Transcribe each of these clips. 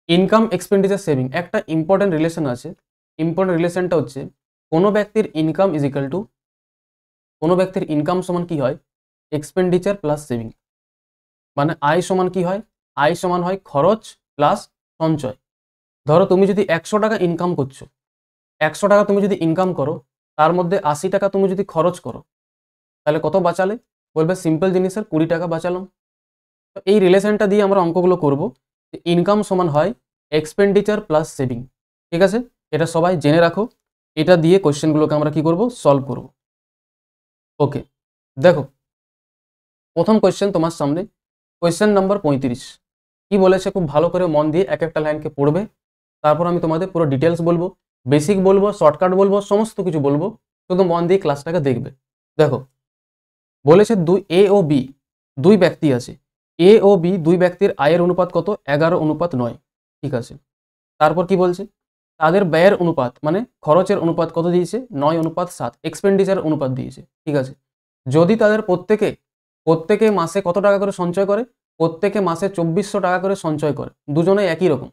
Income expenditure saving একটা important relation আছে। Important রিলেশনটা হচ্ছে কোনো ব্যক্তির ইনকাম ইজ ইকাল টু, কোনো ব্যক্তির ইনকাম সমান কি হয়, এক্সপেন্ডিচার প্লাস সেভিং। মানে আয় সমান কি হয়, আয় সমান হয় খরচ প্লাস সঞ্চয়। ধরো তুমি যদি 100 টাকা ইনকাম করছো, 100 টাকা তুমি যদি ইনকাম করো, তার মধ্যে 80 টাকা তুমি যদি খরচ করো, তাহলে কত বাঁচালে? বলবে সিম্পল জিনিসের 20 টাকা বাঁচালাম। তো এই রিলেশনটা দিয়ে আমরা অঙ্কগুলো করব। ইনকাম সমান হয় এক্সপেন্ডিচার প্লাস সেভিং। ঠিক আছে, এটা সবাই জেনে রাখো। এটা দিয়ে কোশ্চেনগুলোকে আমরা কি করব, সলভ করব। ওকে, দেখো প্রথম কোশ্চেন তোমার সামনে, কোশ্চেন নাম্বার 35। কি বলেছে খুব ভালো করে মন দিয়ে এক একটা লাইনকে পড়বে, তারপর আমি তোমাদের পুরো ডিটেলস বলবো, বেসিক বলবো, শর্টকাট বলবো, সমস্ত কিছু বলবো। শুধু মন দিয়ে ক্লাসটাকে দেখবে। দেখো বলেছে এ ও বি দুই ব্যক্তি আছে। এ ও বি দুই ব্যক্তির আয়ের অনুপাত কত? 11:9। ঠিক আছে, তারপর কি বলছে, তাদের ব্যয়ের অনুপাত মানে খরচের অনুপাত কত দিয়েছে? 9:7। এক্সপেন্ডিচার অনুপাত দিয়েছে। ঠিক আছে, যদি তাদের প্রত্যেকে মাসে কত টাকা করে সঞ্চয় করে? প্রত্যেকে মাসে 2400 টাকা করে সঞ্চয় করে, দুজনেই একই রকম।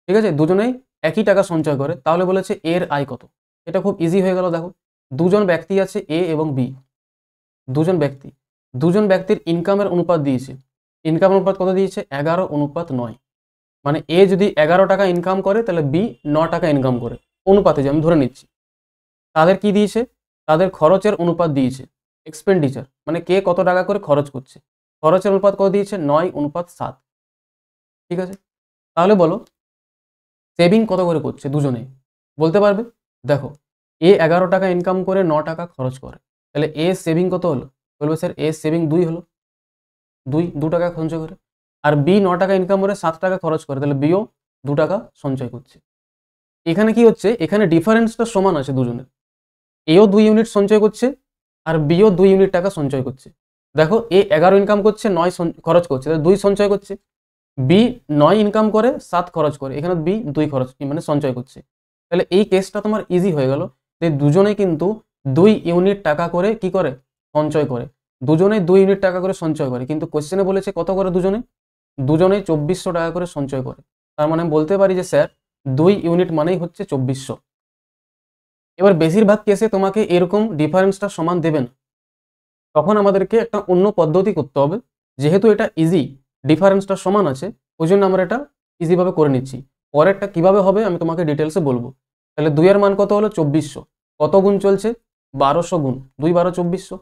ঠিক আছে, দুজনেই একই টাকা সঞ্চয় করে, তাহলে বলেছে এর আয় কত? এটা খুব ইজি হয়ে গেল। দেখো দুজন ব্যক্তি আছে এ এবং বি, দুজন ব্যক্তির ইনকামের অনুপাত দিয়েছে। ইনকাম অনুপাত কত দিয়েছে? 11:9। মানে এ যদি 11 টাকা ইনকাম করে, তাহলে বি 9 টাকা ইনকাম করে, অনুপাতে যে আমি ধরে নিচ্ছি। তাদের কি দিয়েছে? তাদের খরচের অনুপাত দিয়েছে, এক্সপেন্ডিচার মানে কে কত টাকা করে খরচ করছে। খরচের অনুপাত কত দিয়েছে? 9:7। ঠিক আছে, তাহলে বলো সেভিং কত করে করছে দুজনেই, বলতে পারবে? দেখো এ 11 টাকা ইনকাম করে 9 টাকা খরচ করে, তাহলে এ সেভিং কত হলো? বলবে স্যার এ সেভিং 2 হলো, 2 টাকা সঞ্চয় করে। আর বি 9 টাকা ইনকাম করে 7 টাকা খরচ করে, তাহলে বিও 2 টাকা সঞ্চয় করছে। এখানে কি হচ্ছে, এখানে ডিফারেন্সটা সমান আছে দুজনের। এও 2 ইউনিট সঞ্চয় করছে আর বিও 2 ইউনিট টাকা সঞ্চয় করছে। দেখো এ 11 ইনকাম করছে, 9 খরচ করছে, তাহলে 2 সঞ্চয় করছে। বি 9 ইনকাম করে 7 খরচ করে, এখানে বি 2 খরচ মানে সঞ্চয় করছে। তাহলে এই কেসটা তোমার ইজি হয়ে গেল যে দুজনেই কিন্তু 2 ইউনিট টাকা করে কি করে, সঞ্চয় করে। দুজনেই 2 ইউনিট টাকা করে সঞ্চয় করে, কিন্তু কোশ্চেনে বলেছে কত করে দুজনেই 2400 টাকা করে সঞ্চয় করে। তার মানে বলতে পারি যে স্যার 2 ইউনিট মানেই হচ্ছে 2400। এবার বেশিরভাগ কেসে তোমাকে এরকম ডিফারেন্সটা সমান দেবেন, তখন আমাদেরকে একটা অন্য পদ্ধতি করতে হবে। যেহেতু এটা ইজি, ডিফারেন্সটা সমান আছে, ওই জন্য আমরা এটা ইজিভাবে করে নিচ্ছি। পরেরটা কিভাবে হবে আমি তোমাকে ডিটেলসে বলবো। তাহলে 2 এর মান কত হলো? 2400। কত গুণ চলছে? 1200 গুণ 2 12 2400।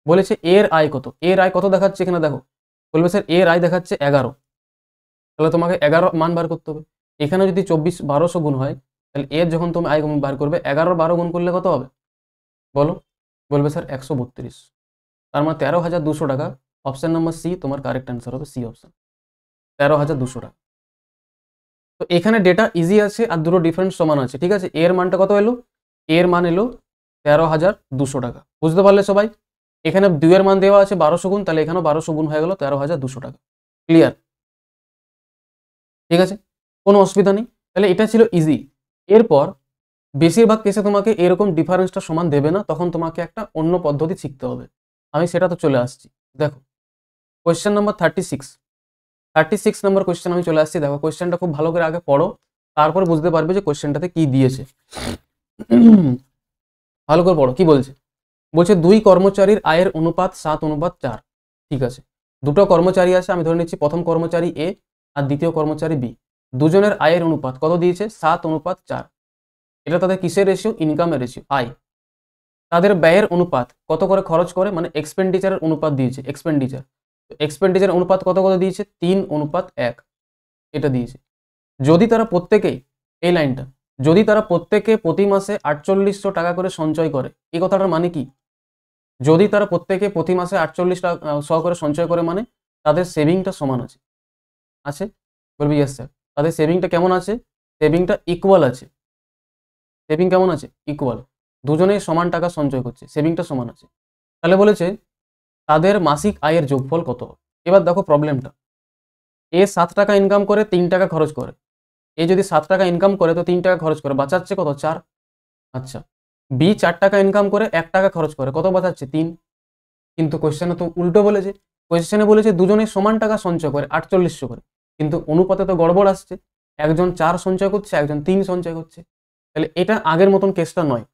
বলেছে এর আয় কত? এর আয় কত দেখাচ্ছে এখানে? দেখো বলবে স্যার এর আয় দেখাচ্ছে 11, তাহলে তোমাকে 11 মান বার করতে হবে। এখানে যদি 1200 গুণ হয়, তাহলে এর যখন তুমি আয় বার করবে 11 12 গুণ করলে কত হবে বলো? বলবে স্যার 132। তার মানে 13,200 টাকা। অপশন নাম্বার সি তোমার কারেক্ট অ্যান্সার হবে, সি অপশন, 13,200 টাকা। তো এখানে ডেটা ইজি আছে আর দুটো ডিফারেন্স সমান আছে। ঠিক আছে, এর মানটা কত এলো? এর মান এলো 13,200 টাকা। বুঝতে পারলে সবাই? এখানে 2 এর মান দেওয়া আছে 1200 গুণ, তাহলে এখানেও 1200 গুণ হয়ে গেল 13,200 টাকা। ক্লিয়ার? ঠিক আছে, কোনো অসুবিধা নেই। তাহলে এটা ছিল ইজি। এরপর বেশিরভাগ কেসে তোমাকে এরকম ডিফারেন্সটা সমান দেবে না, তখন তোমাকে একটা অন্য পদ্ধতি শিখতে হবে। আমি সেটা তো চলে আসছি। দেখো কোয়েশ্চেন নাম্বার 36 নম্বর কোয়েশ্চেন আমি চলে আসছি। দেখো কোয়েশ্চেনটা খুব ভালো করে আগে পড়ো, তারপর বুঝতে পারবে যে কোয়েশ্চেনটাতে কি দিয়েছে। ভালো করে পড়ো কি বলছে। বলছে 2 কর্মচারীর আয়ের অনুপাত 7:4। ঠিক আছে, দুটো কর্মচারী আছে, আমি ধরে নিচ্ছি প্রথম কর্মচারী এ আর দ্বিতীয় কর্মচারী বি। দুজনের আয়ের অনুপাত কত দিয়েছে? 7:4। এটা তাদের কিসের রেশিও? ইনকামের রেশিও, আয়। তাদের ব্যয়ের অনুপাত কত করে খরচ করে, মানে এক্সপেন্ডিচারের অনুপাত দিয়েছে, এক্সপেন্ডিচার অনুপাত কত দিয়েছে? 3:1 এটা দিয়েছে। যদি তারা প্রত্যেকেই, এই লাইনটা, যদি তারা প্রত্যেকে প্রতি মাসে 4800 টাকা করে সঞ্চয় করে, এই কথাটার মানে কি? যদি তারা প্রত্যেকে প্রতি মাসে 4800 করে সঞ্চয় করে, মানে তাদের সেভিংটা সমান আছে। আছে? বলবি ইয়েস স্যার। তাদের সেভিংটা কেমন আছে? সেভিংটা ইকুয়াল আছে। সেভিং কেমন আছে? ইকুয়াল। দুজনেই সমান টাকা সঞ্চয় করছে, সেভিংটা সমান আছে। তাহলে বলেছে তাদের মাসিক আয়ের যোগফল কত? এবার দেখো প্রবলেমটা, এ 7 টাকা ইনকাম করে 3 টাকা খরচ করে। এ যদি 7 টাকা ইনকাম করে তো 3 টাকা খরচ করে, বাঁচাচ্ছে কত? 4। আচ্ছা, বি 4 টাকা ইনকাম করে 1 টাকা খরচ করে, কত বাঁচাচ্ছে? 3। কিন্তু কোয়েশ্চেনে তো উল্টো বলেছে। কোয়েশ্চেনে বলেছে দুজনেই সমান টাকা সঞ্চয় করে 4800 করে, কিন্তু অনুপাতে তো গড়বড় আসছে। একজন 4 সঞ্চয় করছে, একজন 3 সঞ্চয় করছে। তাহলে এটা আগের মতন কেসটা নয়,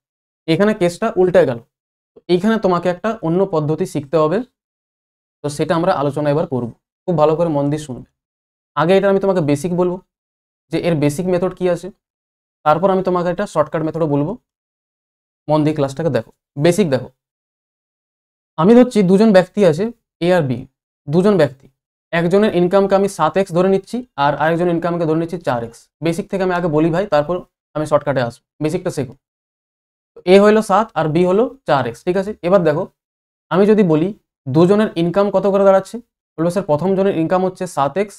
এখানে কেসটা উল্টে গেল। তো এইখানে তোমাকে একটা অন্য পদ্ধতি শিখতে হবে, তো সেটা আমরা আলোচনা এবার করব। খুব ভালো করে মন দিয়ে শুনবে। আগে এটা আমি তোমাকে বেসিক বলবো, যে এর বেসিক মেথড কি আছে, তারপর আমি তোমাকে একটা শর্টকাট মেথডও বলবো। মন দিয়ে ক্লাসটাকে দেখো। বেসিক দেখো, আমি ধরছি দুজন ব্যক্তি আছে, এ আর বি, দুজন ব্যক্তি। একজনের ইনকামকে আমি 7x ধরে নিচ্ছি, আর আরেকজনের ইনকামকে ধরে নিচ্ছি 4x। বেসিক থেকে আমি আগে বলি ভাই, তারপর আমি শর্টকাটে আসবো। বেসিকটা শেখো। এ হলো 7 আর বি হলো 4x, ঠিক আছে। এবার দেখো, আমি যদি বলি দুজনের ইনকাম কত করে দাঁড়াচ্ছে, বলবো স্যার প্রথম জনের ইনকাম হচ্ছে 7x,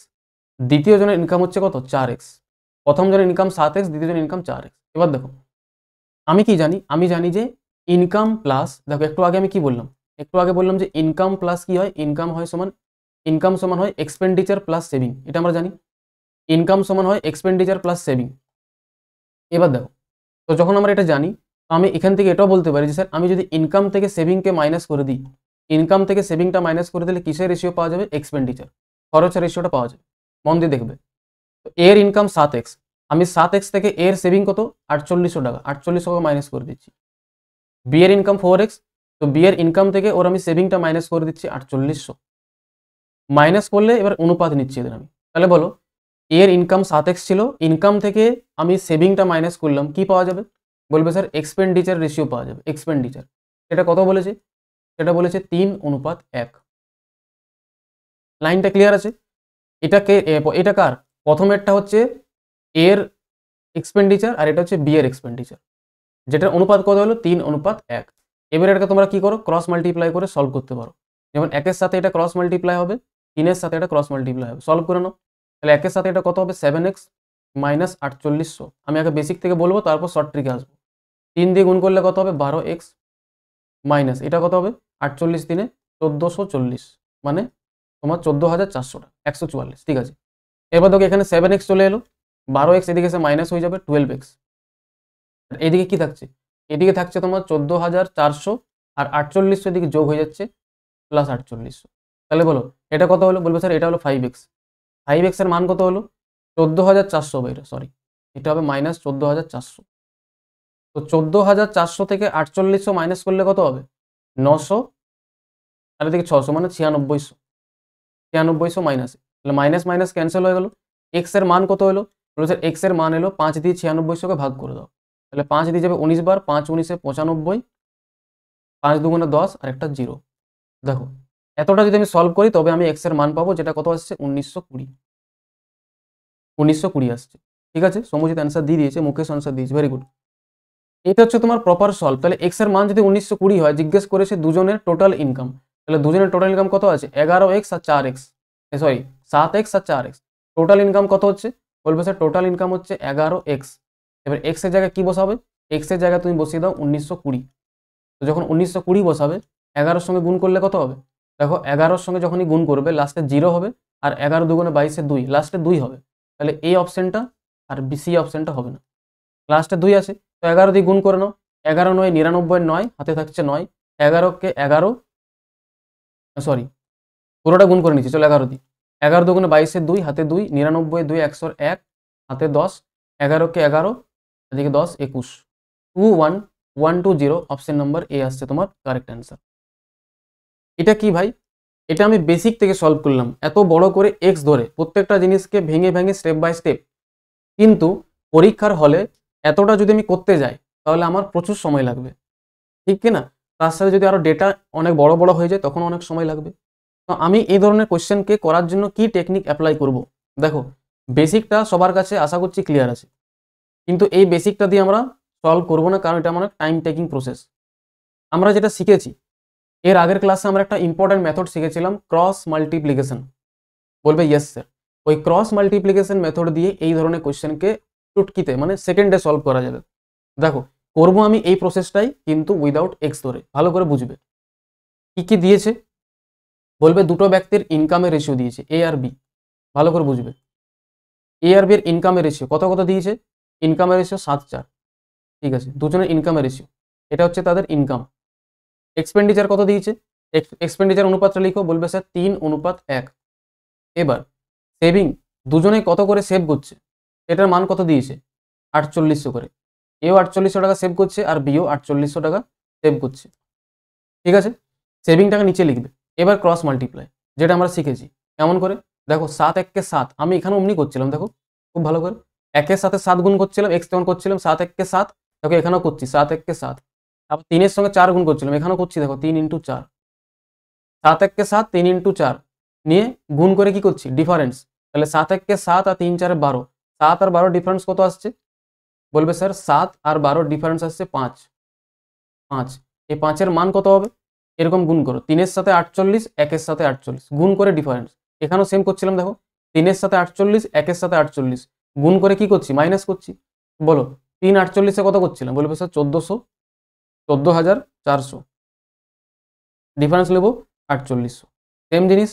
দ্বিতীয় জনের ইনকাম হচ্ছে কত 4x। প্রথম জনের ইনকাম 7x, দ্বিতীয় জনের ইনকাম 4x। এবার দেখো, আমি কি জানি, আমি জানি যে ইনকাম প্লাস, দেখো একটু আগে আমি কি বললাম, একটু আগে বললাম যে ইনকাম প্লাস কি হয়, ইনকাম সমান হয় এক্সপেন্ডিচার প্লাস সেভিং, এটা আমরা জানি। ইনকাম সমান হয় এক্সপেন্ডিচার প্লাস সেভিং। এবার দেখো, তো যখন আমরা এটা জানি, তো আমি এখান থেকে এটাও বলতে পারি যে স্যার আমি যদি ইনকাম থেকে সেভিংকে মাইনাস করে দিই, ইনকাম থেকে সেভিংটা মাইনাস করে দিলে কিসের রেশিও পাওয়া যাবে, এক্সপেন্ডিচার, খরচের রেশিওটা পাওয়া যাবে। মন দিয়ে দেখবে, তো এর ইনকাম 7x, আমি 7x থেকে এর সেভিং কত 4800 টাকা, 4800 টাকা মাইনাস করে দিচ্ছি। বি এর ইনকাম 4x, তো বি এর ইনকাম থেকে ওর আমি সেভিংটা মাইনাস করে দিচ্ছি 4800। মাইনাস করলে এবার অনুপাত নিচ্ছি এদের আমি। তাহলে বলো, এর ইনকাম 7x ছিল, ইনকাম থেকে আমি সেভিংটা মাইনাস করলাম, কি পাওয়া যাবে, বলবে স্যার এক্সপেন্ডিচার রেশিও পাওয়া যাবে। এক্সপেন্ডিচার এটা কত বলেছে, সেটা বলেছে 3:1। লাইনটা ক্লিয়ার আছে? এটা কার, প্রথমেরটা হচ্ছে এর এক্সপেন্ডিচার, আর এটা হচ্ছে বি এর এক্সপেন্ডিচার, যেটার অনুপাত কত হলো 3:1। এবার এটাকে তোমরা কি করো, ক্রস মাল্টিপ্লাই করে সলভ করতে পারো। যেমন 1-এর সাথে এটা ক্রস মাল্টিপ্লাই হবে, 3-এর সাথে এটা ক্রস মাল্টিপ্লাই হবে, সলভ করে নাও। তাহলে 1-এর সাথে এটা কত হবে 7x মাইনাস 4800। আমি আগে বেসিক থেকে বলবো, তারপর শর্ট ট্রিকে আসবো। 3 দিয়ে গুণ করলে কত হবে 12x মাইনাস এটা কত হবে 48 দিনে 1440, মানে তোমার 14,400 টাকা, 144, ঠিক আছে। এবার দেখো এখানে 7x চলে এলো, 12x এদিকে এসে মাইনাস হয়ে যাবে 12x। এদিকে কি থাকছে, এদিকে থাকছে তোমার 14,400, আর 4800 এদিকে যোগ হয়ে যাচ্ছে প্লাস 4800। তাহলে বলো এটা কত হলো, বলবো স্যার এটা হলো 5x। 5x এর মান কত হলো 14,400 বাইরে, সরি এটা হবে মাইনাস 14,400। তো 14,400 থেকে 4800 মাইনাস করলে কত হবে 900, আর এদিকে 600 মানে 9600। 9600 মাইনাস, তাহলে মাইনাস মাইনাস ক্যান্সেল হয়ে গেল। এক্স এর মান কত হলো, বলবো স্যার এক্স এর মান এলো 5 দিয়ে 9600কে ভাগ করে দাও। তাহলে 5 দিয়ে যাবে 19 বার, 5 19 95, 5 দুগুণে 10 আর একটা 0। দেখো এতটা যদি আমি সলভ করি, তবে আমি এক্স এর মান পাবো, যেটা কত আসছে 1920। 1920 আসছে, ঠিক আছে। সমজিৎ অ্যান্সার দিয়ে দিয়েছে, মুকেশ অ্যান্সার দিয়েছে, ভেরি গুড। এটা হচ্ছে তোমার প্রপার সলভ। তাহলে এক্স এর মান যদি 1920 হয়, জিজ্ঞেস করেছে দুজনের টোটাল ইনকাম, তাহলে দুজনের টোটাল ইনকাম কত আছে 11x আর 4x, সরি 7x আর 4x। টোটাল ইনকাম কত হচ্ছে, বলবে স্যার টোটাল ইনকাম হচ্ছে 11x। এবার এক্স এর জায়গায় কি বসাবে, এক্স এর জায়গায় তুমি বসিয়ে দাও 1920। তো যখন 1920 বসাবে, 11-র সঙ্গে গুণ করলে কত হবে, দেখো 11-র সঙ্গে যখনই গুণ করবে লাস্টে 0 হবে, আর 11 দুগুণে 22 2, লাস্টে 2 হবে। তাহলে এই অপশনটা আর সি অপশনটা হবে না, লাস্টে 2 আছে। তো 11 দিয়ে গুণ করে নাও, 11 9 99, 9 হাতে থাকছে 9, 11কে 11, সরি পুরোটা গুণ করে নিচ্ছি, চলো 11 দিই। 11 দুগুণে 22 2, হাতে 2, 99 2 101, হাতে 10, 11কে 11, এদিকে 10 21, 21120, অপশন নাম্বার এ আসছে তোমার কারেক্ট অ্যান্সার। এটা কি ভাই, এটা আমি বেসিক থেকে সলভ করলাম, এত বড় করে এক্স ধরে প্রত্যেকটা জিনিসকে ভেঙে ভেঙে স্টেপ বাই স্টেপ। কিন্তু পরীক্ষার হলে এতটা যদি আমি করতে যাই, তাহলে আমার প্রচুর সময় লাগবে, ঠিক কি না। তার সাথে যদি আরো ডেটা অনেক বড় বড় হয়ে যায়, তখন অনেক সময় লাগবে। তো আমি এই ধরনের কোশ্চেনকে করার জন্য কি টেকনিক অ্যাপ্লাই করব, দেখো বেসিকটা সবার কাছে আশা করছি ক্লিয়ার আছে, কিন্তু এই বেসিকটা দিয়ে আমরা সলভ করবো না, কারণ এটা আমার টাইম টেকিং প্রসেস। আমরা যেটা শিখেছি, এর আগের ক্লাসে আমরা একটা ইম্পর্টেন্ট মেথড শিখেছিলাম, ক্রস মাল্টিপ্লিকেশন। বলবে ইয়েস স্যার, ওই ক্রস মাল্টিপ্লিকেশন মেথড দিয়ে এই ধরনের কোশ্চেনকে চুটকিতে মানে সেকেন্ডে সলভ করা যাবে। দেখো করবো আমি এই প্রসেসটাই, কিন্তু উইদাউট এক্স ধরে, ভালো করে বুঝবে। কি কি দিয়েছে, বলবে দুটো ব্যক্তির ইনকামের রেশিও দিয়েছে এ আর বি, ভালো করে বুঝবে। এ আর বি এর ইনকামের রেশিও কত কত দিয়েছে, ইনকামের রেশিও 7:4, ঠিক আছে। দুজনের ইনকামের রেশিও, এটা হচ্ছে তাদের ইনকাম। এক্সপেন্ডিচার কত দিয়েছে, এক্সপেন্ডিচার অনুপাতটা লিখো, বলবে স্যার 3:1। এবার সেভিং, দুজনে কত করে সেভ করছে, এটার মান কত দিয়েছে 4800 করে, এও 4800 টাকা সেভ করছে আর বিও 4800 টাকা সেভ করছে। ঠিক আছে, সেভিংটাকে নিচে লিখবে। এবার ক্রস মাল্টিপ্লাই যেটা আমরা শিখেছি কেমন করে, দেখো 7 1 7, আমি এখানে অমনি করছিলাম, দেখো খুব ভালো করে 1 সাথে 7 গুণ করছিলাম, এক্স তখন করছিলাম 7 1 7, দেখো এখানেও করছি 7 1 7, আবার 3 সঙ্গে 4 গুণ করছিলাম, এখানেও করছি দেখো 3 × 4, 7 1 7 3 × 4 নিয়ে গুণ করে কি করছি ডিফারেন্স, তাহলে 7 1 7 আর 3 4 12, 7 আর 12 ডিফারেন্স কত আসছে, বলবে স্যার 7 আর 12 ডিফারেন্স আসছে 5, এই 5-এর মান কত হবে, এরকম গুণ করো, 3-এর সাথে 48, 1-এর সাথে 48 গুণ করে ডিফারেন্স, এখানেও সেম করছিলাম, দেখো 3-এর সাথে 48, 1-এর সাথে 48 গুণ করে কি করছি মাইনাস করছি, বলো 3 48-এ কত করছিলাম, বলবে স্যার 14,400, ডিফারেন্স নেবো 4800, সেম জিনিস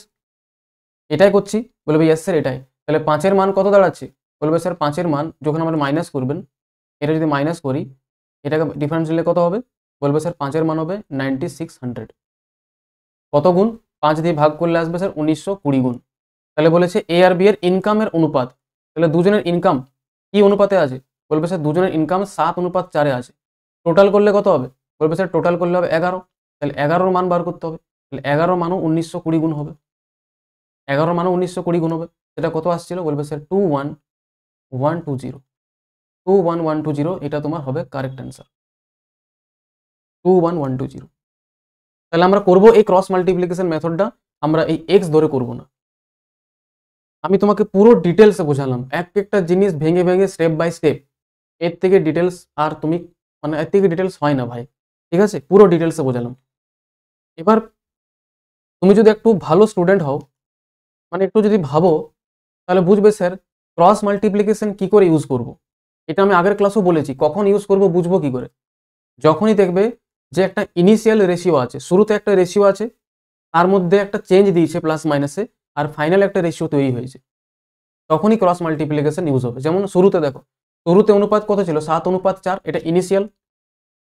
এটাই করছি, বলবে ইয়েস স্যার এটাই, তাহলে 5-এর মান কত দাঁড়াচ্ছে, বলবে স্যার 5-এর মান যখন আমরা মাইনাস করবেন, এটা যদি মাইনাস করি এটাকে ডিফারেন্স নিলে কত হবে, বলবে স্যার 5-এর মান হবে 9600, কত গুণ 5 দিয়ে ভাগ করলে আসবে স্যার 1920 গুণ। তাহলে বলেছে এ আর বি এর ইনকামের অনুপাত, তাহলে দুজনের ইনকাম কি অনুপাতে আছে, বলবে স্যার দুজনের ইনকাম 7:4 আছে, টোটাল করলে কত হবে, বলবে স্যার টোটাল করলে হবে 11, তাহলে 11-র মান বার করতে হবে, তাহলে 11-র মানও 1920 গুণ হবে, 11-র মানও 1920 গুণ হবে, সেটা কত আসছিল, বলবে স্যার 21120, 21120, এটা তোমার হবে কারেক্ট অ্যান্সার 21120। তাহলে আমরা করব এই ক্রস মাল্টিপ্লিকেশন মেথডটা, আমরা এই এক্স ধরে করব না, আমি তোমাকে পুরো ডিটেলসে বোঝালাম, একটা জিনিস ভেঙে ভেঙে স্টেপ বাই স্টেপ, এর থেকে ডিটেলস আর তুমি মানে এর থেকে ডিটেলস হয় না ভাই, ঠিক আছে, পুরো ডিটেলসে বোঝালাম। এবার তুমি যদি একটু ভালো স্টুডেন্ট হও, মানে একটু যদি ভাবো, তাহলে বুঝবে স্যার ক্রস মাল্টিপ্লিকেশন কি করে ইউজ করব, এটা আমি আগের ক্লাসও বলেছি, কখন ইউজ করব বুঝবো কি করে, যখনই দেখবে যে একটা ইনিশিয়াল রেশিও আছে, শুরুতে একটা রেশিও আছে, তার মধ্যে একটা চেঞ্জ দিয়েছে প্লাস মাইনাসে, আর ফাইনাল একটা রেশিও তৈরি হয়েছে, তখনই ক্রস মাল্টিপ্লিকেশন ইউজ হবে। যেমন শুরুতে দেখো, শুরুতে অনুপাত কত ছিল 7:4, এটা ইনিশিয়াল,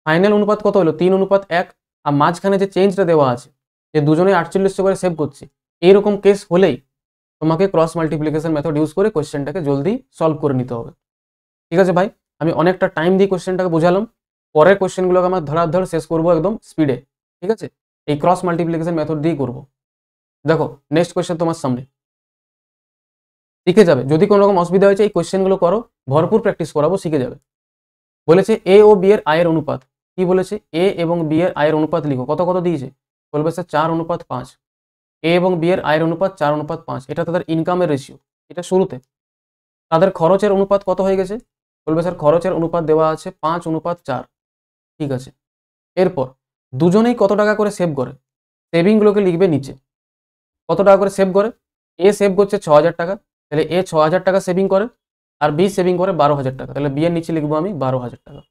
ফাইনাল অনুপাত কত হলো 3:1, আর মাঝখানে যে চেঞ্জটা দেওয়া আছে যে দুজনে 4800 করে সেভ করছে, এইরকম কেস হলেই তোমাকে ক্রস মাল্টিপ্লিকেশন মেথড ইউজ করে কোয়েশ্চেনটাকে জলদি সলভ করে নিতে হবে। ঠিক আছে ভাই, আমি অনেকটা টাইম দিয়ে কোয়েশ্চেনটাকে বোঝালাম, পরের কোয়েশ্চেনগুলোকে আমরা ধরাধর শেষ করবো একদম স্পিডে, ঠিক আছে, এই ক্রস মাল্টিপ্লিকেশন মেথড দিয়েই করবো। দেখো নেক্সট কোয়েশ্চেন তোমার সামনে, শিখে যাবে, যদি কোনো রকম অসুবিধা হয়েছে এই কোয়েশ্চেনগুলো করো, ভরপুর প্র্যাকটিস করাবো, শিখে যাবে। বলেছে এ ও বি এর আয়ের অনুপাত, কি বলেছে, এ এবং বি এর আয়ের অনুপাত লিখো, কত কত দিয়েছে, বলবে স্যার 4:5, এ এবং বি এর আয়ের অনুপাত 4:5, এটা তাদের ইনকামের রেশিও, এটা শুরুতে। তাদের খরচের অনুপাত কত হয়ে গেছে, বলবে স্যার খরচের অনুপাত দেওয়া আছে 5:4, ঠিক আছে। এরপর দুজনেই কত টাকা করে সেভ করে, সেভিংগুলোকে লিখবে নিচে, কত টাকা করে সেভ করে, এ সেভ করছে 6000 টাকা, তাহলে এ 6000 টাকা সেভিং করে, আর বি সেভিং করে 12,000 টাকা, তাহলে বি এর নিচে লিখবো আমি 12,000 টাকা,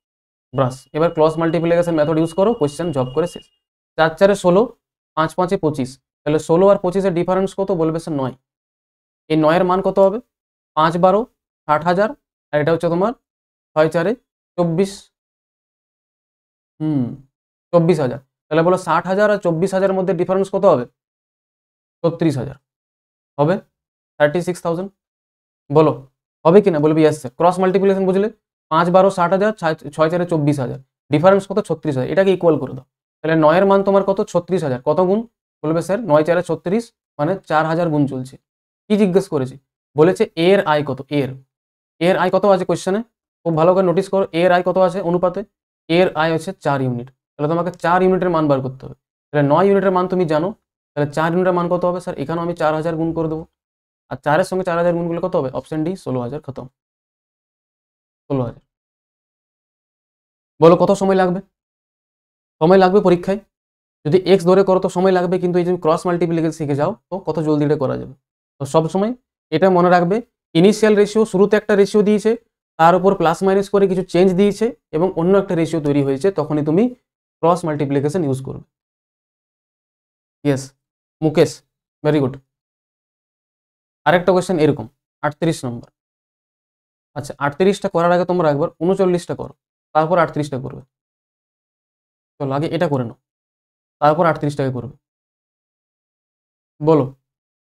ব্রাস। এবার ক্রস মাল্টিপ্লিকেশন মেথড ইউজ করো, কোয়েশ্চেন জব করে শেষ। 4 4 16, 5 5 25, তাহলে 16 আর 25-এর ডিফারেন্স কত, বলবে স্যার 9, এই 9-এর মান কত হবে, 5 12 60,000, আর এটা হচ্ছে তোমার 6 4 24, 24,000, তাহলে বলো 60,000 আর 24,000-এর মধ্যে ডিফারেন্স কত হবে, 36,000 হবে, 36,000, বলো হবে কিনা, বলবি ইয়েস স্যার। ক্রস মাল্টিপ্লিকেশন বুঝলে 5 12 60,000, 6 4 24,000, ডিফারেন্স কত 36,000, এটাকে ইকুয়াল করে দাও, তাহলে 9-এর মান তোমার কত 36,000, কত গুণ, বলবে স্যার 9 4 36, মানে 4,000 গুণ চলছে। কি জিজ্ঞেস করেছি, বলেছে এর আয় কত, এর আয় কত আছে কোয়েশ্চেনে, খুব ভালো করে নোটিস করো, এর আয় কত আছে অনুপাতে, এর আয় হচ্ছে 4 ইউনিট, তাহলে তোমাকে 4 ইউনিটের মান বার করতে হবে, তাহলে 9 ইউনিটের মান তুমি জানো, তাহলে 4 ইউনিটের মান কত হবে স্যার, এখানেও আমি 4,000 গুণ করে দেবো, আর 4-এর সঙ্গে 4,000 গুণ করলে কত হবে, অপশন ডি 16,000, খতম, 16,000। বলো কত সময় লাগবে, সময় লাগবে পরীক্ষায়, যদি এক্স ধরে করো তো সময় লাগবে, কিন্তু এই যদি ক্রস মাল্টিপ্লিকেশন শিখে যাও তো কত জলদি এটা করা যাবে। তো সবসময় এটা মনে রাখবে, ইনিশিয়াল রেশিও, শুরুতে একটা রেশিও দিয়েছে, তার উপর প্লাস মাইনাস করে কিছু চেঞ্জ দিয়েছে এবং অন্য একটা রেশিও তৈরি হয়েছে, তখনই তুমি ক্রস মাল্টিপ্লিকেশন ইউজ করবে। Yes Mukesh, very good. আরেকটা কোয়েশ্চেন এরকম 38 নম্বর, আচ্ছা 38টা করার আগে তোমরা একবার 39টা করো, তারপর 38টা করবে, চলো আগে এটা করে নাও, তারপর 38টাকে করবে। বলো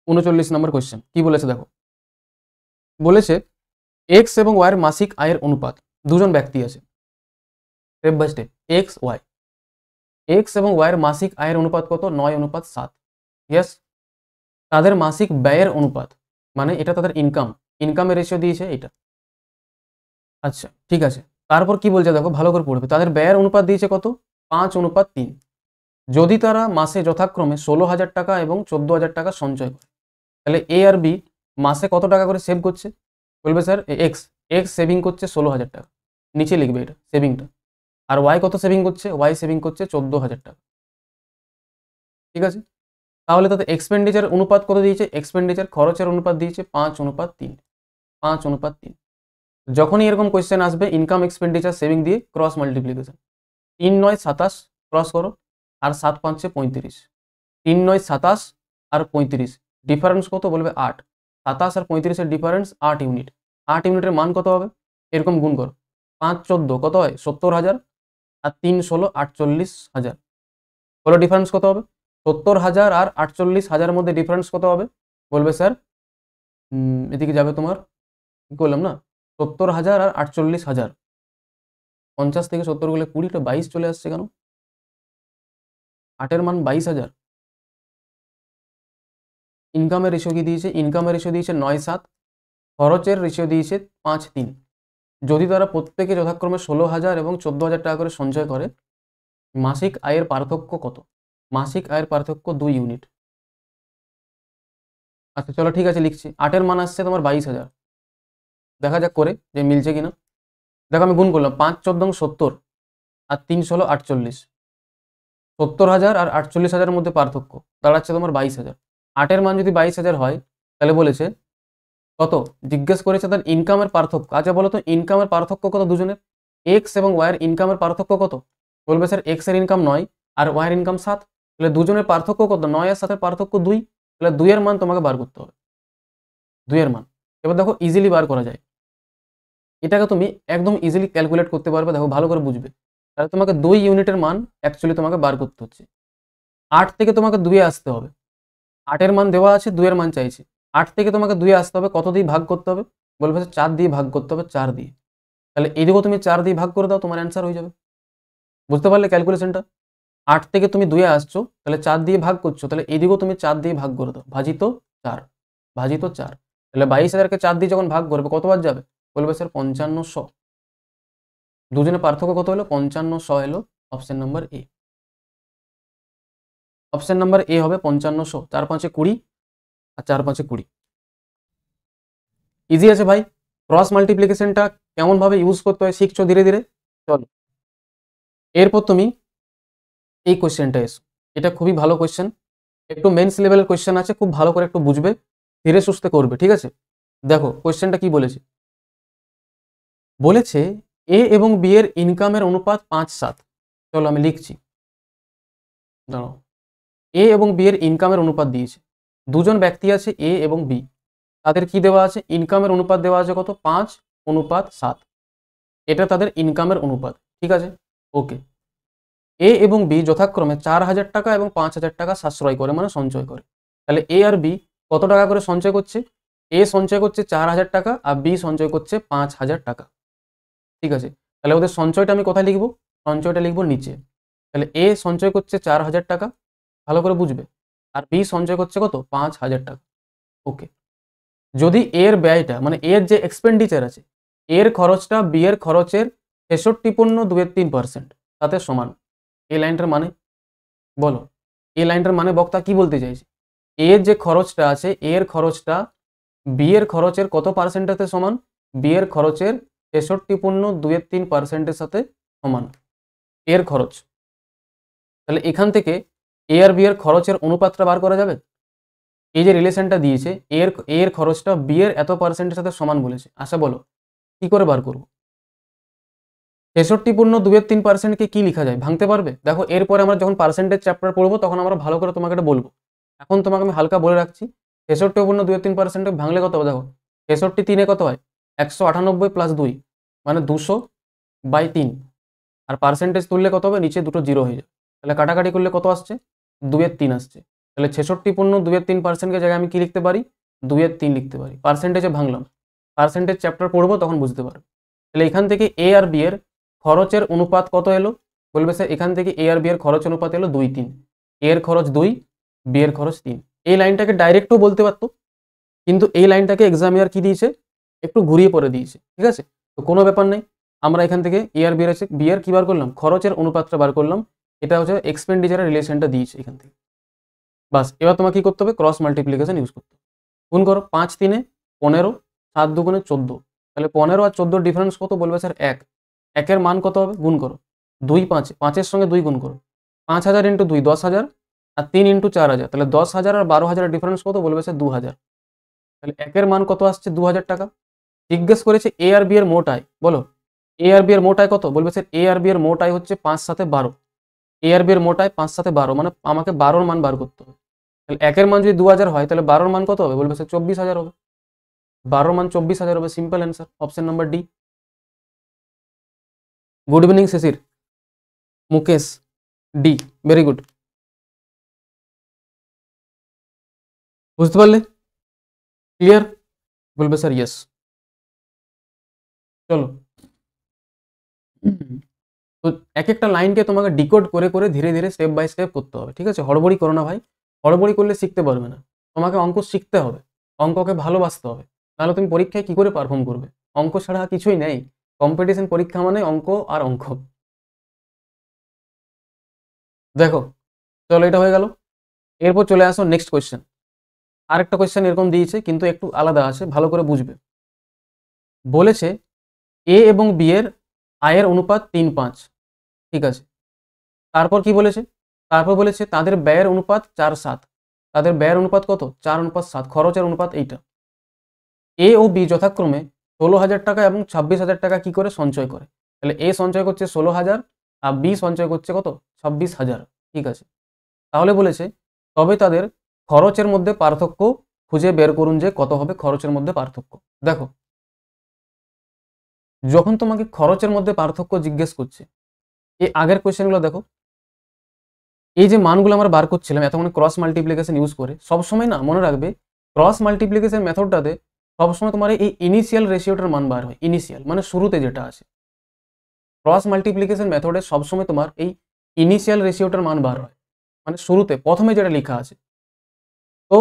39 নম্বর কোয়েশ্চেন কি বলেছে দেখো, বলেছে এক্স এবং ওয়াইয়ের মাসিক আয়ের অনুপাত, দুজন ব্যক্তি আছে, step by step. X Y, X এবং ওয়াইয়ের মাসিক আয়ের অনুপাত কত? 9:7। ইয়েস। তাদের মাসিক ব্যয়ের অনুপাত, মানে এটা তাদের ইনকাম, ইনকামের রেশিও দিয়েছে এটা। আচ্ছা ঠিক আছে, তারপর কি বলছে দেখো, ভালো করে পড়বে। তাদের ব্যয়ের অনুপাত দিয়েছে কত? 5:3। যদি তারা মাসে যথাক্রমে 16,000 টাকা এবং 14,000 টাকা সঞ্চয় করে, তাহলে এ আর বি মাসে কত টাকা করে সেভ করছে? বলবে স্যার এক্স, এক্স সেভিং করছে 16,000 টাকা, নিচে লিখবে এটা সেভিংটা। আর ওয়াই কত সেভিং করছে? ওয়াই সেভিং করছে 14,000 টাকা। ঠিক আছে, তাহলে তাদের এক্সপেন্ডিচার অনুপাত কত দিয়েছে? এক্সপেন্ডিচার খরচের অনুপাত দিয়েছে 5:3, 5:3। যখনই এরকম কোয়েশ্চেন আসবে ইনকাম এক্সপেন্ডিচার সেভিং দিয়ে ক্রস মাল্টিপ্লিকেশন, 3 9 27 ক্রস করো, আর 7 5 35, 3 9 27 আর 35, ডিফারেন্স কত? বলবে 8। 27 আর 35-এর ডিফারেন্স 8 ইউনিট। 8 ইউনিটের মান কত হবে? এরকম গুণ করো, 5 14 কত হয়? 70,000, আর 3 16 48,000। বলো ডিফারেন্স কত হবে? 70,000 আর 48,000 মধ্যে ডিফারেন্স কত হবে? বলবে স্যার এদিকে যাবে তোমার, কি করলাম না, 70,000 আর 48,000, 50 থেকে 70 গুলো 20, 22 চলে আসছে কেন? 8-এর মান 22,000। ইনকামের রেশিও কি দিয়েছে? ইনকামের রেশিও দিয়েছে 9:7, খরচের রেশিও দিয়েছে 5:3। যদি তারা প্রত্যেকে যথাক্রমে 16,000 এবং 14,000 টাকা করে সঞ্চয় করে, মাসিক আয়ের পার্থক্য কত? মাসিক আয়ের পার্থক্য 2 ইউনিট। আচ্ছা চলো ঠিক আছে লিখছি। 8-এর মান আসছে তোমার 22,000, দেখা যাক করে যে মিলছে কিনা। দেখো আমি গুণ করলাম, 5 14 70 আর 3 16 48, 70,000 আর 48,000-এর মধ্যে পার্থক্য দাঁড়াচ্ছে তোমার 22,000। 8-এর মান যদি 22,000 হয়, তাহলে বলেছে কত? জিজ্ঞেস করেছে তার ইনকামের পার্থক্য। আচ্ছা বলো তো ইনকামের পার্থক্য কত দুজনের? এক্স এবং ওয়াইয়ের ইনকামের পার্থক্য কত? বলবে স্যার এক্স এর ইনকাম 9 আর ওয়াইয়ের ইনকাম 7, তাহলে দুজনের পার্থক্য কত? 9 আর 7-এর পার্থক্য 2, তাহলে 2 এর মান তোমাকে বার করতে হবে, 2 এর মান। এবার দেখো ইজিলি বার করা যায়, এটাকে তুমি একদম ইজিলি ক্যালকুলেট করতে পারবে। দেখো ভালো করে বুঝবে, তাহলে তোমাকে 2 ইউনিটের মান অ্যাকচুয়ালি তোমাকে বার করতে হচ্ছে। 8 থেকে তোমাকে 2 এ আসতে হবে, 8-এর মান দেওয়া আছে, 2 এর মান চাইছে। 8 থেকে তোমাকে 2 এ আসতে হবে, কত দিয়ে ভাগ করতে হবে? বলবে 4 দিয়ে ভাগ করতে হবে, 4 দিয়ে। তাহলে এদিকেও তুমি 4 দিয়ে ভাগ করে দাও, তোমার অ্যান্সার হয়ে যাবে। বুঝতে পারলে ক্যালকুলেশনটা? 8 থেকে তুমি 2 এ আসছো, তাহলে 4 দিয়ে ভাগ করছো, তাহলে এদিকেও তুমি 4 দিয়ে ভাগ করে দাও, ভাজিত 4, ভাজিত 4। তাহলে 22,000-কে 4 দিয়ে যখন ভাগ করবে কতবার যাবে? বলবে স্যার 5500। দুজনের পার্থক্য কত হলো? 5500 এলো। Option number A, option number A হবে 5500। 4 5 20 আর 4 5 20। ইজি আছে ভাই। ক্রস মাল্টিপ্লিকেশনটা কেমন ভাবে ইউজ করতে হয় শিখছো ধীরে ধীরে। চলো এরপর তুমি এই কোশ্চেনটা এসো, এটা খুবই ভালো কোশ্চেন, একটু মেন্স লেভেলের কোশ্চেন আছে, খুব ভালো করে একটু বুঝবে, ধীরে সুস্থে করবে, ঠিক আছে? দেখো কোশ্চেনটা কি বলেছে। বলেছে এ এবং বি এর ইনকামের অনুপাত 5:7। চলো আমি লিখছি, দাঁড়াও। এ এবং বি এর ইনকামের অনুপাত দিয়েছে, দুজন ব্যক্তি আছে এ এবং বি, তাদের কি দেওয়া আছে? ইনকামের অনুপাত দেওয়া আছে কত? 5:7। এটা তাদের ইনকামের অনুপাত, ঠিক আছে? ওকে। এ এবং বি যথাক্রমে 4,000 টাকা এবং 5,000 টাকা সাশ্রয় করে, মানে সঞ্চয় করে। তাহলে এ আর বি কত টাকা করে সঞ্চয় করছে? এ সঞ্চয় করছে 4,000 টাকা আর বি সঞ্চয় করছে 5,000 টাকা, ঠিক আছে? তাহলে ওদের সঞ্চয়টা আমি কোথায় লিখবো? সঞ্চয়টা লিখবো নিচে। তাহলে এ সঞ্চয় করছে 4,000 টাকা, ভালো করে বুঝবে, আর বি সঞ্চয় করছে কত? 5,000 টাকা। ওকে। যদি এর ব্যয়টা, মানে এর যে এক্সপেন্ডিচার আছে, এর খরচটা বি এর খরচের 63.23% তাতে সমান, এই লাইনটার মানে বলো, এই লাইনটার মানে বক্তা কি বলতে চাইছে? এর যে খরচটা আছে, এর খরচটা বি এর খরচের কত পার্সেন্টের সমান? বি এর খরচের 63.23%-এর সাথে সমান এর খরচ। তাহলে এখান থেকে এ আর বি এর খরচের অনুপাতটা বার করা যাবে। এই যে রিলেশনটা দিয়েছে, এর খরচটা বি এর এত পার্সেন্টের সাথে সমান বলেছে। আশা বলো কি করে বার করবো? 63.23%-কে কি লেখা যায়? ভাঙতে পারবে? দেখো এরপরে আমরা যখন পার্সেন্টেজ চ্যাপ্টার পড়বো তখন আমরা ভালো করে তোমাকে এটা বলবো, এখন তোমাকে আমি হালকা বলে রাখছি। 63.23% ভাঙলে কত হবে? দেখো 63 3-এ কত হয়? 198 + 2 মানে 200/3, আর পার্সেন্টেজ তুললে কত হবে? নিচে দুটো জিরো হয়ে যাবে, তাহলে কাটাকাটি করলে কত আসছে? 2/3 আসছে। তাহলে 66.23%-কে জায়গায় আমি কি লিখতে পারি? 2/3 লিখতে পারি, পার্সেন্টেজে ভাঙলাম। পার্সেন্টেজ চ্যাপ্টার পড়বো তখন বুঝতে পারবে। তাহলে এখান থেকে এ আর বি এর খরচের অনুপাত কত এলো? বলবে স্যার এখান থেকে এ আর বি এর খরচ অনুপাত এলো 2-3, এর খরচ 2, বি এর খরচ 3। এই লাইনটাকে ডাইরেক্টও বলতে পারতো, কিন্তু এই লাইনটাকে এক্সামিনার কি দিয়েছে, একটু ঘুরিয়ে পরে দিয়েছে, ঠিক আছে? তো কোনো ব্যাপার নেই, আমরা এখান থেকে এ আর বি এর কি বার করলাম, খরচের অনুপাতটা বার করলাম। এটা হচ্ছে এক্সপেন্ডিচারের রিলেশনটা দিয়েছে এখান থেকে। বাস, এবার তোমাকে কি করতে হবে, ক্রস মাল্টিপ্লিকেশন ইউজ করতে হবে। গুণ করো, 5-3 15, 7-2 14। তাহলে 15 আর 14 ডিফারেন্স কত? বলবে স্যার 1। একের মান কত হবে? গুণ করো, 2-5, 5-এর সঙ্গে 2 গুণ করো, 5000 ইন্টু 2 10,000, আর 3 ইন্টু 4000, তাহলে 10,000 আর 12,000 ডিফারেন্স কত? বলবে স্যার 2000। তাহলে একের মান কত আসছে? 2000 টাকা। জিজ্ঞেস করেছে এ আর বি এর মোট আয়, বলো এ আর বি এর মোট আয় কত? বলবে স্যার এ আর বি এর মোট আয় হচ্ছে 5-7-12। এ আর বি এর মোট আয় 5-7-12, মানে আমাকে 12 মান বার করতে হবে। তাহলে একের মান যদি 2000 হয় তাহলে 12 মান কত হবে? বলবে স্যার 24,000 হবে। 12 মান 24,000 হবে। Simple answer, option number D. Good evening Shishir, Mukesh, D, very good. বুঝতে পারলে? ক্লিয়ার? বলবে স্যার ইয়েস। চলো, তো এক একটা লাইনকে তোমাকে ডিকোড করে করে ধীরে ধীরে স্টেপ বাই স্টেপ করতে হবে, ঠিক আছে? হড়বড়ি করো না ভাই, হড়বড়ি করলে শিখতে পারবে না। তোমাকে অঙ্ক শিখতে হবে, অঙ্ককে ভালোবাসতে হবে, তাহলে তুমি পরীক্ষায় কি করে পারফর্ম করবে? অঙ্ক ছাড়া কিছুই নেই, কম্পিটিশন পরীক্ষা মানে অঙ্ক আর অঙ্ক। দেখো, চলো এটা হয়ে গেল। এরপর চলে আসো নেক্সট কোয়েশ্চেন। আরেকটা কোয়েশ্চেন এরকম দিয়েছে, কিন্তু একটু আলাদা আছে, ভালো করে বুঝবে। বলেছে এ এবং বি এর আয়ের অনুপাত 3-5, ঠিক আছে? তারপর কি বলেছে? তারপর বলেছে তাদের ব্যয়ের অনুপাত 4-7। তাদের ব্যয়ের অনুপাত কত? 4:7। খরচের অনুপাত এইটা। এ ও বি যথাক্রমে 16,000 টাকা এবং 26,000 টাকা কি করে সঞ্চয় করে? তাহলে এ সঞ্চয় করছে 16,000 আর বি সঞ্চয় করছে কত? 26,000, ঠিক আছে? তাহলে বলেছে তবে তাদের খরচের মধ্যে পার্থক্য খুঁজে বের করুন, যে কত হবে খরচের মধ্যে পার্থক্য। দেখো, যখন তোমাকে খরচের মধ্যে পার্থক্য জিজ্ঞেস করছে, এই আগের কোয়েশ্চেনগুলো দেখো, এই যে মানগুলো আমরা বার করছিলাম এতক্ষণ ক্রস মাল্টিপ্লিকেশন ইউজ করে, সবসময় না মনে রাখবে ক্রস মাল্টিপ্লিকেশন মেথডটাতে সবসময় তোমার এই ইনিশিয়াল রেশিওটার মান বার হয়। ইনিশিয়াল মানে শুরুতে যেটা আছে, ক্রস মাল্টিপ্লিকেশন মেথডে সবসময় তোমার এই ইনিশিয়াল রেশিওটার মান বার হয়, মানে শুরুতে প্রথমে যেটা লেখা আছে। তো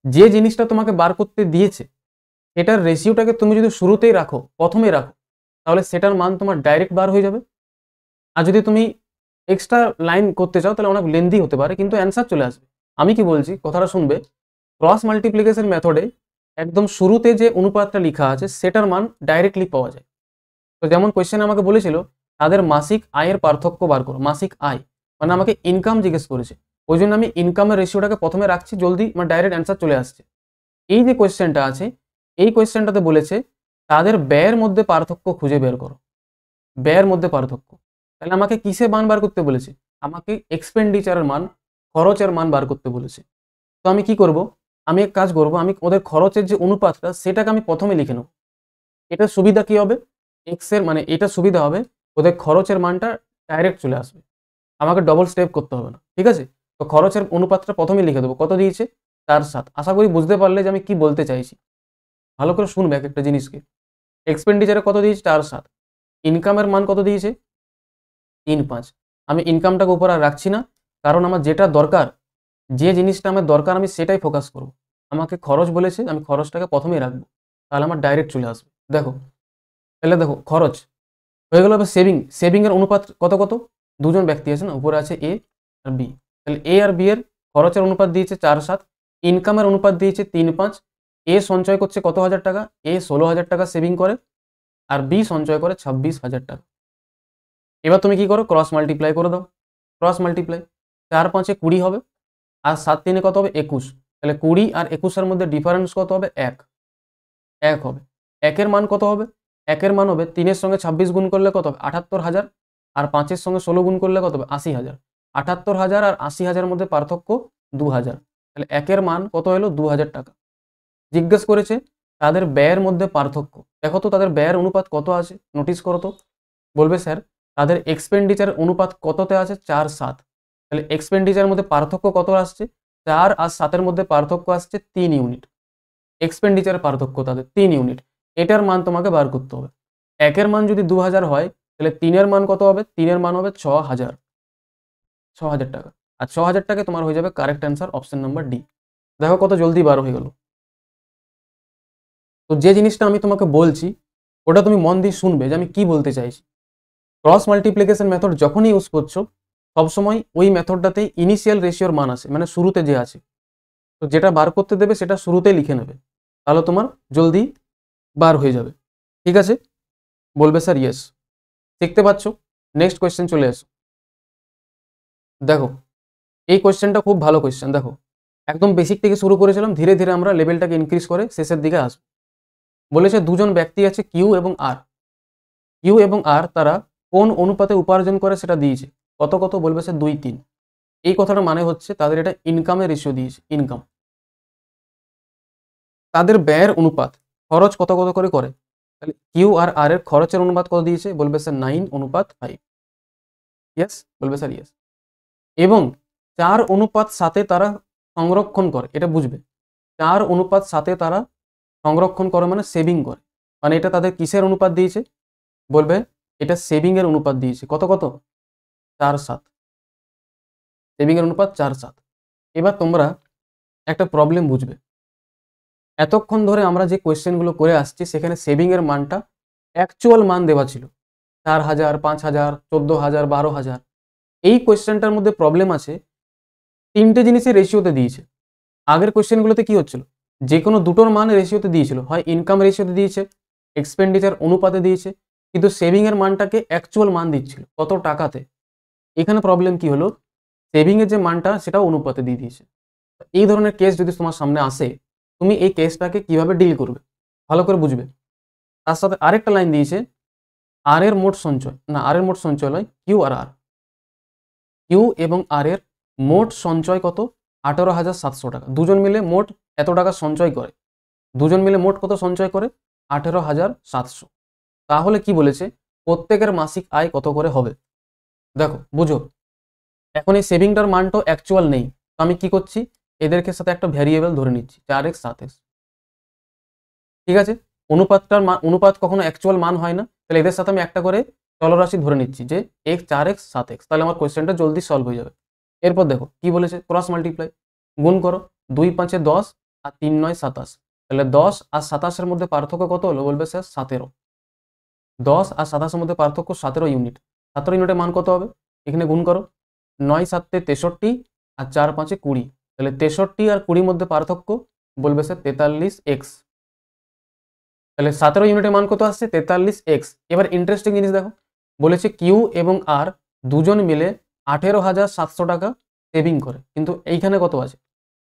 যে জিনিসটা তোমাকে বার করতে দিয়েছে সেটার রেশিওটাকে তুমি যদি শুরুতেই রাখো, প্রথমেই রাখো, তাহলে সেটার মান তোমার ডাইরেক্ট বার হয়ে যাবে। আর যদি তুমি এক্সট্রা লাইন করতে চাও তাহলে অনেক লেন্দি হতে পারে, কিন্তু অ্যান্সার চলে আসবে। আমি কি বলছি কথাটা শুনবে। ক্রস মাল্টিপ্লিকেশন মেথডে একদম শুরুতে যে অনুপাতটা লেখা আছে সেটার মান ডাইরেক্টলি পাওয়া যায়। তো যেমন কোয়েশ্চেনে আমাকে বলেছিল তাদের মাসিক আয়ের পার্থক্য বার করো। মাসিক আয় মানে আমাকে ইনকাম জিজ্ঞেস করেছে, ওই জন্য আমি ইনকামের রেশিওটাকে প্রথমে রাখছি, জলদি মানে ডাইরেক্ট অ্যান্সার চলে আসছে। এই যে কোয়েশ্চেনটা আছে, এই কোয়েশ্চেনটাতে বলেছে তাদের ব্যয়ের মধ্যে পার্থক্য খুঁজে বের করো। ব্যয়ের মধ্যে পার্থক্য, তাহলে আমাকে কিসে মান বার করতে বলেছে? আমাকে এক্সপেন্ডিচারের মান, খরচের মান বার করতে বলেছে। তো আমি কি করব? আমি এক কাজ করব, আমি ওদের খরচের যে অনুপাতটা সেটাকে আমি প্রথমে লিখে নেব। এটা সুবিধা কি হবে? এক্স এর মানে এটা সুবিধা হবে, ওদের খরচের মানটা ডাইরেক্ট চলে আসবে, আমাকে ডবল স্টেপ করতে হবে না, ঠিক আছে? তো খরচের অনুপাতটা প্রথমে লিখে দেবো। কত দিয়েছে? 4-7। আশা করি বুঝতে পারলে যে আমি কি বলতে চাইছি। ভালো করে শুনবে এক একটা জিনিসকে। এক্সপেন্ডিচারে কত দিয়েছে? 4-7। ইনকামের মান কত দিয়েছে? 3-5। আমি ইনকামটাকে উপর আর রাখছি না, কারণ আমার যেটা দরকার, যে জিনিসটা আমার দরকার আমি সেটাই ফোকাস করব। আমাকে খরচ বলেছে, আমি খরচটাকে প্রথমেই রাখবো, তাহলে আমার ডাইরেক্ট চলে আসবে। দেখো, তাহলে দেখো খরচ হয়ে গেল। এবার সেভিং এর অনুপাত কত কত? দুজন ব্যক্তি আছে না, উপরে আছে এ আর বি, তাহলে এ আর বি এর খরচের অনুপাত দিয়েছে 4-7, ইনকামের অনুপাত দিয়েছে 3-5। এ সঞ্চয় করছে কত হাজার টাকা? এ 16,000 টাকা সেভিং করে, আর বি সঞ্চয় করে 26,000 টাকা। এবার তুমি কি করো? ক্রস মাল্টিপ্লাই করে দাও। ক্রস মাল্টিপ্লাই, 4-5 20 হবে, আর 7-3 কত হবে? 21। তাহলে 20 আর 21 মধ্যে ডিফারেন্স কত হবে? 1 হবে। একের মান কত হবে? একের মান হবে 3-এর সঙ্গে 26 গুণ করলে কত হবে? 78,000, আর 5-এর সঙ্গে 16 গুণ করলে কত হবে? 80,000। 78,000 আর 80,000 মধ্যে পার্থক্য 2,000। তাহলে একের মান কত হলো? 2,000 টাকা। জিজ্ঞেস করেছে তাদের ব্যয়ের মধ্যে পার্থক্য। দেখো তো তাদের ব্যয়ের অনুপাত কত আছে, নোটিস করো তো। বলবে স্যার তাদের এক্সপেন্ডিচার অনুপাত কততে আছে? 4-7। তাহলে এক্সপেন্ডিচারের মধ্যে পার্থক্য কত আসছে? 4 আর 7-এর মধ্যে পার্থক্য আসছে 3 ইউনিট। এক্সপেন্ডিচারের পার্থক্য তাদের 3 ইউনিট। এটার মান তোমাকে বার করতে হবে। 1 এর মান যদি 2000 হয় তাহলে 3 এর মান কত হবে? 3 এর মান হবে 6000 টাকা। আর 6000 টাকায় তোমার হয়ে যাবে correct answer option number D. দেখো কত জলদি বার হয়ে গেল। তো যে জিনিসটা আমি তোমাকে বলছি ওটা তুমি মন দিয়ে শুনবে যে আমি কি বলতে চাইছি। ক্রস মাল্টিপ্লিকেশন মেথড যখনই ইউজ করছো সবসময় ওই মেথডটাতেই ইনিশিয়াল রেশিওর মান আসে, মানে শুরুতে যে আছে, তো যেটা বার করতে দেবে সেটা শুরুতেই লিখে নেবে, তাহলে তোমার জলদি বার হয়ে যাবে। ঠিক আছে, বলবে স্যার ইয়েস। দেখতে পাচ্ছ, নেক্সট কোয়েশ্চেন চলে এসো। দেখো এই কোয়েশ্চেনটা খুব ভালো কোয়েশ্চেন। দেখো একদম বেসিক থেকে শুরু করেছিলাম, ধীরে ধীরে আমরা লেভেলটাকে ইনক্রিজ করে শেষের দিকে আসবো। বলেছে দুজন ব্যক্তি আছে কিউ এবং আর। কিউ এবং আর তারা কোন অনুপাতে উপার্জন করে সেটা দিয়েছে। কত কত? বলবে স্যার 2-3। এই কথাটা মানে হচ্ছে তাদের এটা ইনকামের রেশিও দিয়েছে, ইনকাম। তাদের ব্যয়ের অনুপাত, খরচ কত কত করে করে, তাহলে কিউ আর আর এর খরচের অনুপাত কত দিয়েছে? বলবে স্যার 9:5। ইয়েস, বলবে স্যার ইয়েস। এবং 4:7 তারা সংরক্ষণ করে, এটা বুঝবে। 4:7 তারা সংরক্ষণ করে মানে সেভিং করে, মানে এটা তাদের কিসের অনুপাত দিয়েছে? বলবে এটা সেভিং এর অনুপাত দিয়েছে। কত কত? 4:7। সেভিং এর অনুপাত 4:7। এবার তোমরা একটা প্রবলেম বুঝবে। এতক্ষণ ধরে আমরা যে কোয়েশ্চেনগুলো করে আসছি সেখানে সেভিং এর মানটা অ্যাকচুয়াল মান দেওয়া ছিল 4000, 5000, 14000, 12000। এই কোয়েশ্চেনটার মধ্যে প্রবলেম আছে, তিনটে জিনিসের রেশিওতে দিয়েছে। আগের কোয়েশ্চেনগুলোতে কি হচ্ছিল? যে কোনো দুটোর মান রেশিওতে দিয়েছিল, হয় ইনকাম রেশিওতে দিয়েছে, এক্সপেন্ডিচার অনুপাতে দিয়েছে, কিন্তু সেভিং এর মানটাকে অ্যাকচুয়াল মান দিচ্ছিল কত টাকাতে। এখানে প্রবলেম কি হলো? সেভিং এর যে মানটা সেটাও অনুপাতে দিয়ে দিয়েছে। এই ধরনের কেস যদি তোমার সামনে আসে, তুমি এই কেসটাকে কিভাবে ডিল করবে ভালো করে বুঝবে। তার সাথে আরেকটা লাইন দিয়েছে, আর এর মোট সঞ্চয়, না আর এর মোট সঞ্চয় নয়, কিউ আর আর। কিউ এবং আর এর মোট সঞ্চয় কত? 18,700 টাকা। দুজন মিলে মোট এত টাকা সঞ্চয় করে। দুজন মিলে মোট কত সঞ্চয় করে? 18,700। তাহলে কি বলেছে? প্রত্যেকের মাসিক আয় কত করে হবে। দেখো বুঝো, এখন এই সেভিংটার মানটা অ্যাকচুয়াল নেই, তো আমি কি করছি? এদেরকে সাথে একটা ভ্যারিয়েবল ধরে নিচ্ছি, 4x 7x। ঠিক আছে, অনুপাত কখনো অ্যাকচুয়াল মান হয় না, তাহলে এদের সাথে আমি একটা করে চলরাশি ধরে নিচ্ছি যে 4x 7x। তাহলে আমার কোয়েশ্চেনটা জলদি সলভ হয়ে যাবে। এরপর দেখো কি বলেছে, ক্রস মাল্টিপ্লাই, গুণ করো। 2 5 10 আর 3 9 27। তাহলে 10 আর 27 এর মধ্যে পার্থক্য কত হলো? বলবে স্যার 17। 10 আর 27 এর মধ্যে পার্থক্য 17 ইউনিট। 17 ইউনিটের মান কত হবে? এখানে গুণ করো, 9 7 63 আর 4 5 20। তাহলে 63 আর 20 মধ্যে পার্থক্য, বলবে স্যার 43x। তাহলে 17 ইউনিটের মান কত আসছে? 43x। এবার ইন্টারেস্টিং জিনিস দেখো, বলেছে কিউ এবং আর দুজন মিলে 18,700 টাকা সেভিং করে, কিন্তু এইখানে কত আছে?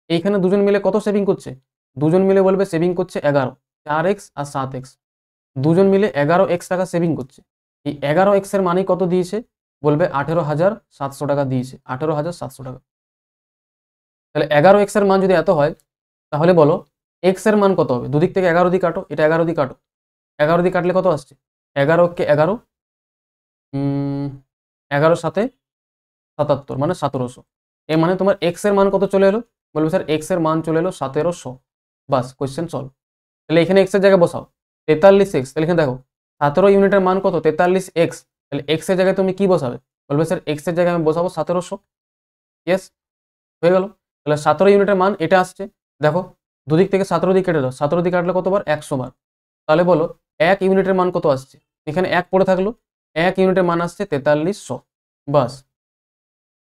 এইখানে দুজন মিলে কত সেভিং করছে? দুজন মিলে বলবে সেভিং করছে 11, 4x আর 7x। দুজন মিলে 11x টাকা সেভিং করছে। এই 11x এর মানেই কত দিয়েছে? বলবে 18,700 টাকা দিয়েছে, 18,700 টাকা। তাহলে 11x এর মান যদি এত হয়, তাহলে বলো x এর মান কত হবে? দুদিক থেকে 11 দিয়ে কাটো, এটা 11 দিয়ে কাটো। 11 দিয়ে কাটলে কত আসছে? 11 কে 11, 11 সাথে 77 মানে 1700। এর মানে তোমার এক্স এর মান কত চলে এলো? বলবে স্যার এক্স এর মান চলে এলো 1700। বাস, কোয়েশ্চেন সলভ। তাহলে এখানে এক্স এর জায়গায় বসাও 43x। তাহলে এখানে দেখো 17 ইউনিটের মান কত? 43x। তাহলে এক্স এর জায়গায় তুমি কি বসাবে? বলবে স্যার এক্স এর জায়গায় আমি বসাবো 1700। ইয়েস, হয়ে গেল। তাহলে 17 ইউনিটের মান এটা আসছে। দেখো দুদিক থেকে 17 দিয়ে কেটে দাও, 17 দিয়ে কাটলে কতবার? 100 বার। তাহলে বলো 1 ইউনিটের মান কত আসছে? এখানে 1 পড়ে থাকলো, 1 ইউনিটের মান আসছে 4300। বাস,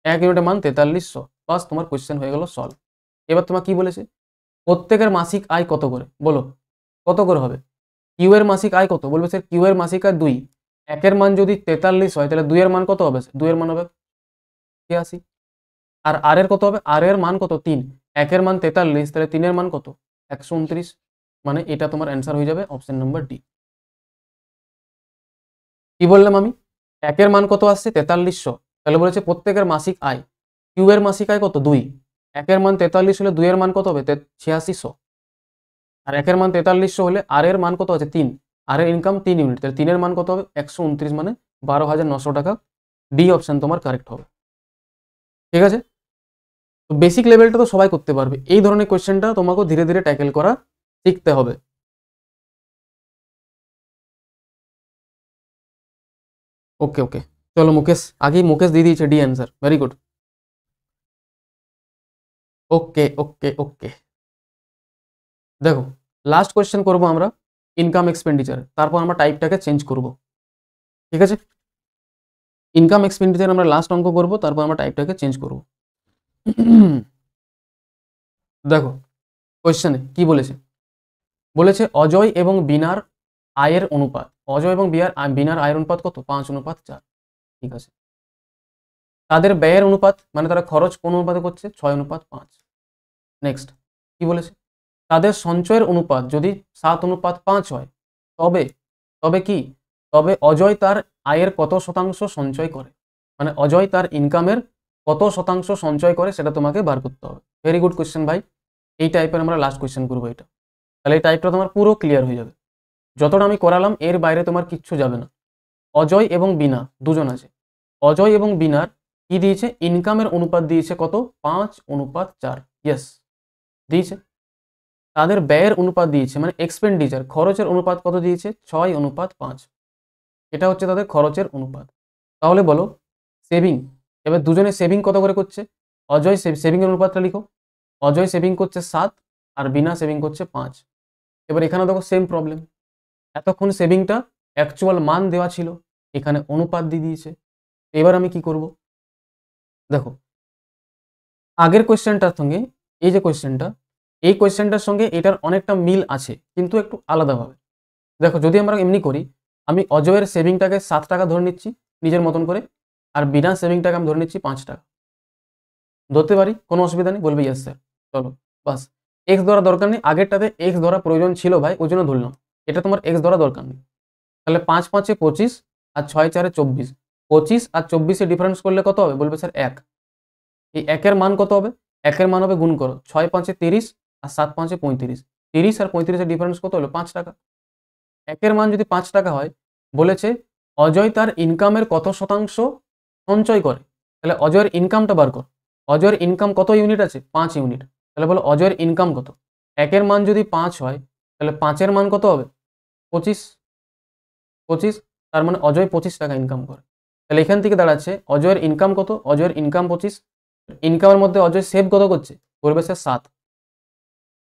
1 ইউনিটের মান 4300। বাস, তোমার কোয়েশ্চেন হয়ে গেল সলভ। এবার তোমার কি বলেছে? প্রত্যেকের মাসিক আয় কত করে, বলো কত করে হবে? কিউ এর মাসিক আয় কত? বলবে স্যার কিউ এর মাসিক আয় 2। 1 এর মান যদি 43 হয় তাহলে 2 এর মান কত হবে? 2 এর মান হবে 83। আর আর এর কত হবে? আর এর মান কত? 3। 1 এর মান 43, তাহলে 3 এর মান কত? 129। মানে এটা তোমার অ্যান্সার হয়ে যাবে অপশন নাম্বার ডি। কি বললাম আমি? 1 এর মান কত আসছে? 4300। তাহলে বলেছে প্রত্যেকের মাসিক আয়। কিউ এর মাসিক আয় কত? 2। 1 এর মান 43 হলে 2 এর মান কত হবে? 8600। আর 1 এর মান 4300 হলে আর এর মান কত আছে? 3। আর এর ইনকাম 3 ইউনিট, তাহলে 3 এর মান কত হবে? 129 মানে 12,900 টাকা। ডি অপশন তোমার কারেক্ট হবে। ঠিক আছে, তো বেসিক লেভেলটা তো সবাই করতে পারবে, এই ধরনের কোয়েশ্চেনটা তোমাকে ধীরে ধীরে ট্যাকেল করা শিখতে হবে। ওকে ওকে, চলো মুকেশ, আগেই মুকেশ দিয়ে দিয়েছে ডি অ্যান্সার, ভেরি গুড। ওকে ওকে ওকে, দেখো লাস্ট কোয়েশ্চেন করবো আমরা ইনকাম এক্সপেন্ডিচার, তারপর আমরা টাইপটাকে চেঞ্জ করব, ঠিক আছে? ইনকাম এক্সপেন্ডিচার আমরা লাস্ট অঙ্ক করব, তারপর আমরা টাইপটাকে চেঞ্জ করব। দেখো কোয়েশ্চেনে কি বলেছে, বলেছে অজয় এবং বিনার আয়ের অনুপাত, অজয় এবং বিনার আয়ের অনুপাত কত? 5:4, ঠিক আছে। তাদের ব্যয়ের অনুপাত, মানে তারা খরচ কোন অনুপাতে করছে? 6:5। নেক্সট কি বলেছে, তাদের সঞ্চয়ের অনুপাত যদি 7:5 হয়, তবে তবে কি, তবে অজয় তার আয়ের কত শতাংশ সঞ্চয় করে, মানে অজয় তার ইনকামের কত শতাংশ সঞ্চয় করে সেটা তোমাকে বার করতে হবে। ভেরি গুড কোয়েশ্চেন ভাই, এই টাইপের আমরা লাস্ট কোয়েশ্চেন করবো এটা, তাহলে এই টাইপটা তোমার পুরো ক্লিয়ার হয়ে যাবে। যতটা আমি করালাম এর বাইরে তোমার কিচ্ছু যাবে না। অজয় এবং বিনা দুজন আছে, অজয় এবং বিনার কি দিয়েছে? ইনকামের অনুপাত দিয়েছে কত? 5:4, ইয়েস দিয়েছে। তাদের ব্যয়ের অনুপাত দিয়েছে, মানে এক্সপেন্ডিচার খরচের অনুপাত কত দিয়েছে? 6:5, এটা হচ্ছে তাদের খরচের অনুপাত। তাহলে বলো সেভিং, এবার দুজনে সেভিং কত করে করছে? অজয় সেভিং এর অনুপাতটা লিখো, অজয় সেভিং করছে 7 আর বিনা সেভিং করছে 5। এবার এখানে দেখো সেম প্রবলেম, এতক্ষণ সেভিংটা অ্যাকচুয়াল মান দেওয়া ছিল, এখানে অনুপাত দিয়ে দিয়েছে। এবার আমি কি করব, দেখো আগের কোয়েশ্চেনটার সঙ্গে এই যে কোয়েশ্চেনটা, এই কোয়েশ্চেনটার সঙ্গে এটার অনেকটা মিল আছে, কিন্তু একটু আলাদাভাবে। দেখো যদি আমরা এমনি করি, আমি অজয়ের সেভিংটাকে 7 টাকা ধরে নিচ্ছি নিজের মতন করে, আর বিনা সেভিংটাকে আমি ধরে নিচ্ছি 5 টাকা, ধরতে পারি, কোনো অসুবিধা নেই, বলবে ইয়েস স্যার। চলো বাস, এক্স ধরা দরকার নেই, আগেরটাতে এক্স ধরা প্রয়োজন ছিল ভাই, ওই জন্য ধরলাম, এটা তোমার এক্স ধরা দরকার নেই। তাহলে 5×5 = 25 আর 6×4 = 24, 25 আর 24 ডিফারেন্স করলে কত হবে? বলবে স্যার 1। এই একের মান কত হবে? একের মান হবে, গুণ করো, 6×5 = 30 আর 7×5 = 35, 30 আর 35 ডিফারেন্স কত হলো? 5 টাকা। একের মান যদি 5 টাকা হয়, বলেছে অজয় তার ইনকামের কত শতাংশ সঞ্চয় করে, তাহলে অজয়ের ইনকামটা বার কর। অজয়ের ইনকাম কত ইউনিট আছে? 5 ইউনিট। তাহলে বলো অজয়ের ইনকাম কত? একের মান যদি 5 হয়, তাহলে 5-এর মান কত হবে? 25, 25, তার মানে অজয় 25 টাকা ইনকাম করে। তাহলে এখান থেকে দাঁড়াচ্ছে অজয়ের ইনকাম কত? অজয়ের ইনকাম 25, ইনকামের মধ্যে অজয় সেভ কত করছে? করবে স্যার 7।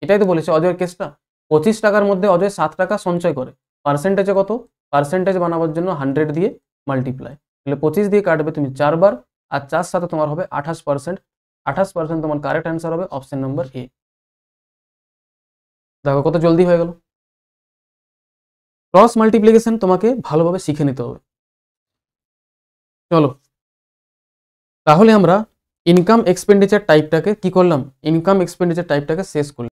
এটাই তো বলেছে অজয়ের কেসটা, 25 টাকার মধ্যে অজয় 7 টাকা সঞ্চয় করে। পার্সেন্টেজে কত? পার্সেন্টেজ বানাবার জন্য 100 দিয়ে মাল্টিপ্লাই, তাহলে 25 দিয়ে কাটবে তুমি 4 বার, আর 4 সাথে তোমার হবে 28%। 28% তোমার কারেক্ট অ্যান্সার হবে অপশন নাম্বার এ। দেখো কত জলদি হয়ে গেল। ক্রস মাল্টিপ্লিকেশন তোমাকে ভালোভাবে শিখে নিতে হবে। চলো তাহলে আমরা ইনকাম এক্সপেন্ডিচার টাইপটাকে কি করলাম? ইনকাম এক্সপেন্ডিচার টাইপটাকে শেষ করলাম।